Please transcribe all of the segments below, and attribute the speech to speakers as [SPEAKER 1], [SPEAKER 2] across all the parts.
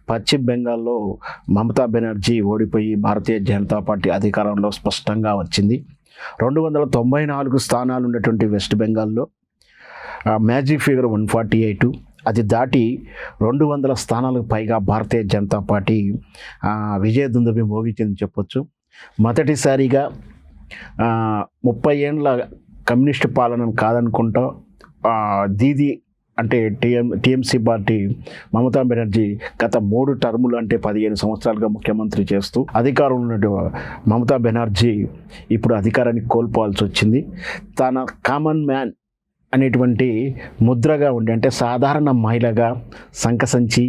[SPEAKER 1] పశ్చిమ బెంగాల్లో మమతా బెనర్జీ ఓడిపోయి భారతీయ జనతా పార్టీ అధికారంలో స్పష్టంగా వచ్చింది. 294 స్థానాలు ఉన్నటువంటి వెస్ట్ బెంగాల్లో మ్యాజిక్ ఫిగర్ 148, అది దాటి 200 స్థానాలకు పైగా భారతీయ జనతా పార్టీ విజయదుందుభి మోగించిందని చెప్పొచ్చు. మొదటిసారిగా 30 ఏండ్ల కమ్యూనిస్టు పాలన కాదనుకుంటా దీది అంటే టీఎంసీ పార్టీ మమతా బెనర్జీ గత 3 టర్ములు అంటే 15 సంవత్సరాలుగా ముఖ్యమంత్రి చేస్తూ అధికారంలో ఉన్న మమతా బెనర్జీ ఇప్పుడు అధికారాన్ని కోల్పోవాల్సి వచ్చింది. తన కామన్ మ్యాన్ అనేటువంటి ముద్రగా ఉండి, అంటే సాధారణ మహిళగా సంకసంచి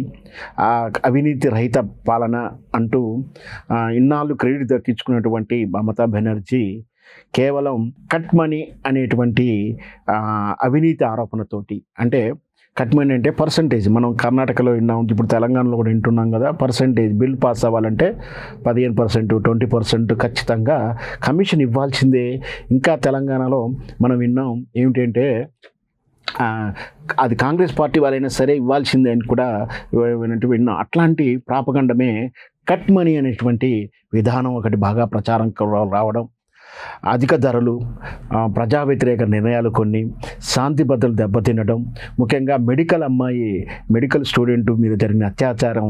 [SPEAKER 1] అవినీతి రహిత పాలన అంటూ ఇన్నాళ్ళు క్రెడిట్ దక్కించుకున్నటువంటి మమతా బెనర్జీ కేవలం కట్ మనీ అనేటువంటి అవినీతి ఆరోపణతోటి, అంటే కట్ మనీ అంటే పర్సంటేజ్, మనం కర్ణాటకలో విన్నాం, ఇప్పుడు తెలంగాణలో కూడా వింటున్నాం కదా, పర్సంటేజ్ బిల్ పాస్ అవ్వాలంటే 15%, 20% ఖచ్చితంగా కమిషన్ ఇవ్వాల్సిందే. ఇంకా తెలంగాణలో మనం విన్నాం ఏమిటంటే అది కాంగ్రెస్ పార్టీ వాళ్ళైనా సరే ఇవ్వాల్సిందే అని కూడా విన్నాం. అట్లాంటి ప్రాపగండమే కట్ మనీ అనేటువంటి విధానం ఒకటి బాగా ప్రచారం రావడం, అధిక ధరలు, ప్రజా వ్యతిరేక నిర్ణయాలు, కొన్ని శాంతి భద్రతలు దెబ్బతినడం, ముఖ్యంగా మెడికల్ స్టూడెంట్ మీద జరిగిన అత్యాచారం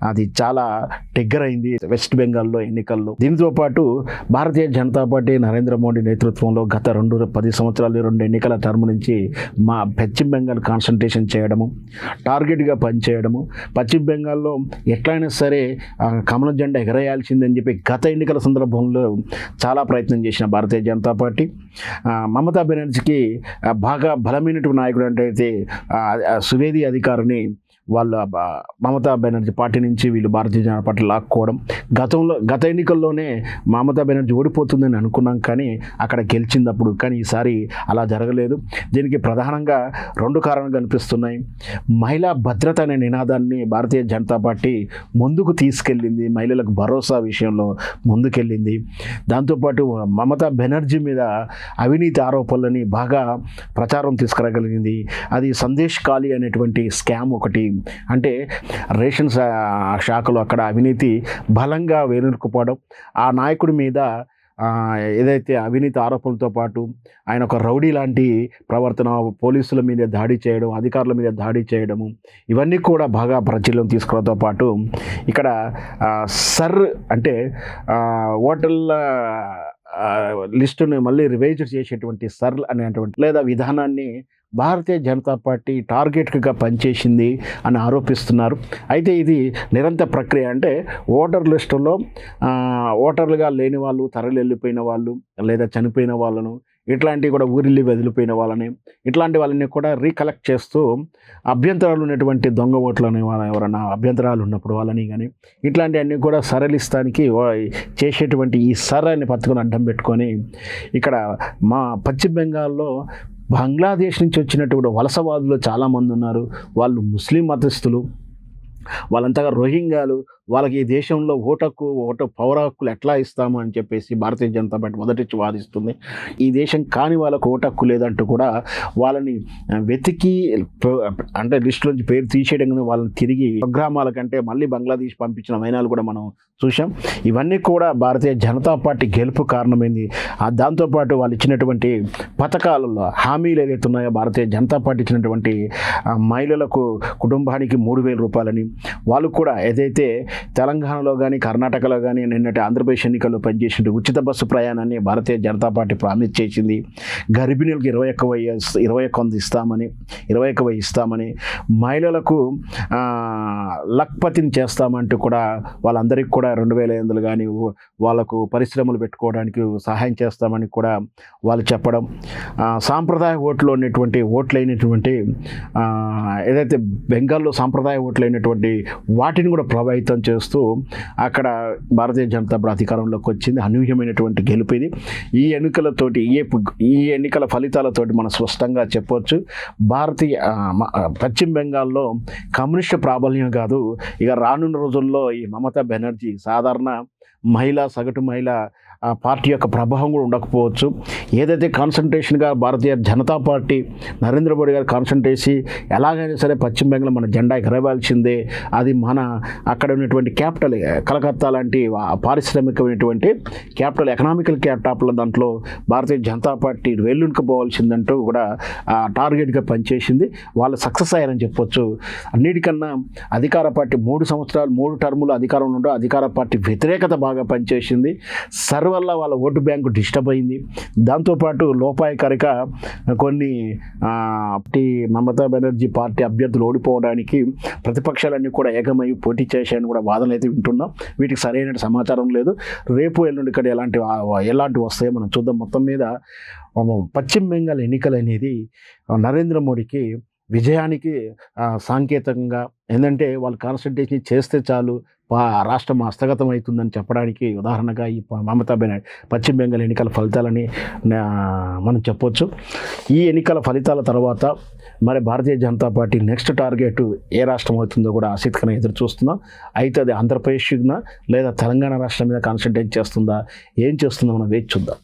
[SPEAKER 1] అది చాలా ట్రిగ్గర్ అయింది వెస్ట్ బెంగాల్లో ఎన్నికల్లో. దీనితో పాటు భారతీయ జనతా పార్టీ నరేంద్ర మోడీ నేతృత్వంలో గత 10 సంవత్సరాలు 2 ఎన్నికల టర్మ్ నుంచి పశ్చిమ బెంగాల్ కాన్సన్ట్రేషన్ చేయడము, టార్గెట్గా పనిచేయడము, పశ్చిమ బెంగాల్లో ఎట్లయినా సరే కమల జెండా ఎగరేయాల్సిందని చెప్పి గత ఎన్నికల సందర్భంలో చాలా ప్రయత్నం చేసిన భారతీయ జనతా పార్టీ మమతా బెనర్జీకి బాగా బలమైనటువంటి నాయకుడు అంటే సువేది అధికారిని వాళ్ళ మమతా బెనర్జీ పార్టీ నుంచి వీళ్ళు భారతీయ జనతా పార్టీ లాక్కోవడం, గత ఎన్నికల్లోనే మమతా బెనర్జీ ఓడిపోతుందని అనుకున్నాం, కానీ అక్కడ గెలిచిందప్పుడు. కానీ ఈసారి అలా జరగలేదు. దీనికి ప్రధానంగా 2 కారణాలు కనిపిస్తున్నాయి. మహిళా భద్రత అనే నినాదాన్ని భారతీయ జనతా పార్టీ ముందుకు తీసుకెళ్ళింది, మహిళలకు భరోసా విషయంలో ముందుకెళ్ళింది. దాంతోపాటు మమతా బెనర్జీ మీద అవినీతి ఆరోపణలని బాగా ప్రచారం తీసుకురాగలిగింది. అది సందేశ్ ఖాళీ అనేటువంటి స్కామ్ ఒకటి, అంటే రేషన్ శాఖలో అక్కడ అవినీతి బలంగా వేరుకుపోవడం, ఆ నాయకుడి మీద ఏదైతే అవినీతి ఆరోపణలతో పాటు ఆయన ఒక రౌడీ లాంటి ప్రవర్తన, పోలీసుల మీద దాడి చేయడం, అధికారుల మీద దాడి చేయడము, ఇవన్నీ కూడా బాగా ప్రాచుర్యం తీసుకోవడంతో పాటు ఇక్కడ సర్ అంటే ఓటర్ల లిస్టుని మళ్ళీ రివైజ్ చేసేటువంటి సర్ అనేటువంటి లేదా విధానాన్ని భారతీయ జనతా పార్టీ టార్గెట్గా పనిచేసింది అని ఆరోపిస్తున్నారు. అయితే ఇది నిరంతర ప్రక్రియ, అంటే ఓటర్ లిస్టులో ఓటర్లుగా లేని వాళ్ళు, తరలి వెళ్ళిపోయిన వాళ్ళు లేదా చనిపోయిన వాళ్ళను, ఇట్లాంటివి కూడా ఊరిల్లి వదిలిపోయిన వాళ్ళని, ఇట్లాంటి వాళ్ళని కూడా రీకలెక్ట్ చేస్తూ అభ్యంతరాలు ఉన్నటువంటి దొంగ ఓట్లని ఎవరైనా అభ్యంతరాలు ఉన్నప్పుడు వాళ్ళని కానీ ఇట్లాంటివన్నీ కూడా సరళిస్తానికి చేసేటువంటి ఈ సర్ అని పట్టుకొని అడ్డం పెట్టుకొని ఇక్కడ మా పశ్చిమ బెంగాల్లో బంగ్లాదేశ్ నుంచి వచ్చినటువంటి వలసవాదులు చాలామంది ఉన్నారు. వాళ్ళు ముస్లిం మతస్థులు, వాళ్ళంతగా రోహింగ్యాలు, వాళ్ళకి ఈ దేశంలో పౌర హక్కులు ఎట్లా ఇస్తాము అని చెప్పేసి భారతీయ జనతా పార్టీ మొదటి వాదిస్తుంది. ఈ దేశం కాని వాళ్ళకు ఓటు హక్కు లేదంటూ కూడా వాళ్ళని వెతికి అంటే లిస్టులోంచి పేరు తీసేయడం, వాళ్ళని తిరిగి స్వగ్రామాల కంటే మళ్ళీ బంగ్లాదేశ్ పంపించిన వైనాలు కూడా మనం చూసాం. ఇవన్నీ కూడా భారతీయ జనతా పార్టీ గెలుపు కారణమైంది. దాంతోపాటు వాళ్ళు ఇచ్చినటువంటి పథకాలలో హామీలు ఏదైతే ఉన్నాయో, భారతీయ జనతా పార్టీ ఇచ్చినటువంటి మహిళలకు కుటుంబానికి 3,000 రూపాయలని, వాళ్ళు కూడా ఏదైతే తెలంగాణలో కానీ కర్ణాటకలో కానీ నిన్నటి ఆంధ్రప్రదేశ్ ఎన్నికల్లో పనిచేసిన ఉచిత బస్సు ప్రయాణాన్ని భారతీయ జనతా పార్టీ ప్రామిస్ చేసింది. గర్భిణులకు 21,000 ఇస్తామని, మహిళలకు లక్పతిని చేస్తామంటూ కూడా వాళ్ళందరికీ కూడా 2,500 కానీ వాళ్ళకు పరిశ్రమలు పెట్టుకోవడానికి సహాయం చేస్తామని కూడా వాళ్ళు చెప్పడం, సాంప్రదాయ ఓట్లైనటువంటి ఏదైతే బెంగాల్లో సాంప్రదాయ ఓట్లైనటువంటి వాటిని కూడా ప్రభావితం చేస్తూ అక్కడ భారతీయ జనతా పార్టీ అధికారంలోకి వచ్చింది. అనూహ్యమైనటువంటి గెలుపు ఇది. ఈ ఎన్నికల ఫలితాలతోటి మనం స్పష్టంగా చెప్పవచ్చు, పశ్చిమ బెంగాల్లో కమ్యూనిస్టు ప్రాబల్యం కాదు, ఇక రానున్న రోజుల్లో ఈ మమతా బెనర్జీ సాధారణ సగటు మహిళ ఆ పార్టీ యొక్క ప్రభావం కూడా ఉండకపోవచ్చు. ఏదైతే కాన్సన్ట్రేషన్గా భారతీయ జనతా పార్టీ నరేంద్ర మోడీ గారు కాన్సన్ట్రేసి ఎలాగైనా సరే పశ్చిమ బెంగాల్ మన జెండా ఎగరవాల్సిందే, అది మన అక్కడ ఉన్నటువంటి క్యాపిటల్ కలకత్తా లాంటి పారిశ్రామికమైనటువంటి క్యాపిటల్, ఎకనామికల్ క్యాపిటల్ దాంట్లో భారతీయ జనతా పార్టీ వెల్లుంకపోవాల్సిందంటూ కూడా టార్గెట్గా పనిచేసింది. వాళ్ళు సక్సెస్ అయ్యారని చెప్పొచ్చు. అన్నిటికన్నా అధికార పార్టీ 3 సంవత్సరాలు 3 టర్ములు అధికారంలో ఉండవు, అధికార పార్టీ వ్యతిరేకత బాగా పనిచేసింది. సర్వల్ల వాళ్ళ ఓటు బ్యాంకు డిస్టర్బ్ అయింది. దాంతోపాటు లోపాయకారిక కొన్ని మమతా బెనర్జీ పార్టీ అభ్యర్థులు ఓడిపోవడానికి ప్రతిపక్షాలన్నీ కూడా ఏకమై పోటీ చేశాయని కూడా వాదనలు అయితే వింటున్నాం. వీటికి సరైన సమాచారం లేదు. రేపు ఎల్లుండి ఇక్కడ ఎలాంటి వస్తాయో మనం చూద్దాం. మొత్తం మీద పశ్చిమ బెంగాల్ ఎన్నికలు అనేది నరేంద్ర మోడీకి విజయానికి సాంకేతికంగా, ఏంటంటే వాళ్ళు కాన్సన్ట్రేషన్ చేస్తే చాలు రాష్ట్రం హస్తగతం అవుతుందని చెప్పడానికి ఉదాహరణగా ఈ మమతా బెనర్జీ పశ్చిమ బెంగాల్ ఎన్నికల ఫలితాలని మనం చెప్పొచ్చు. ఈ ఎన్నికల ఫలితాల తర్వాత మరి Bharatiya Janata party next target ఏ రాష్ట్రం అవుతుందో కూడా ఆసక్తిగా ఎదురు చూస్తున్నాం. అయితే అది ఆంధ్రప్రదేశ్ లేదా తెలంగాణ రాష్ట్రం మీద కాన్సన్ట్రేట్ చేస్తుందా, ఏం చేస్తుందో మనం వేచి చూద్దాం.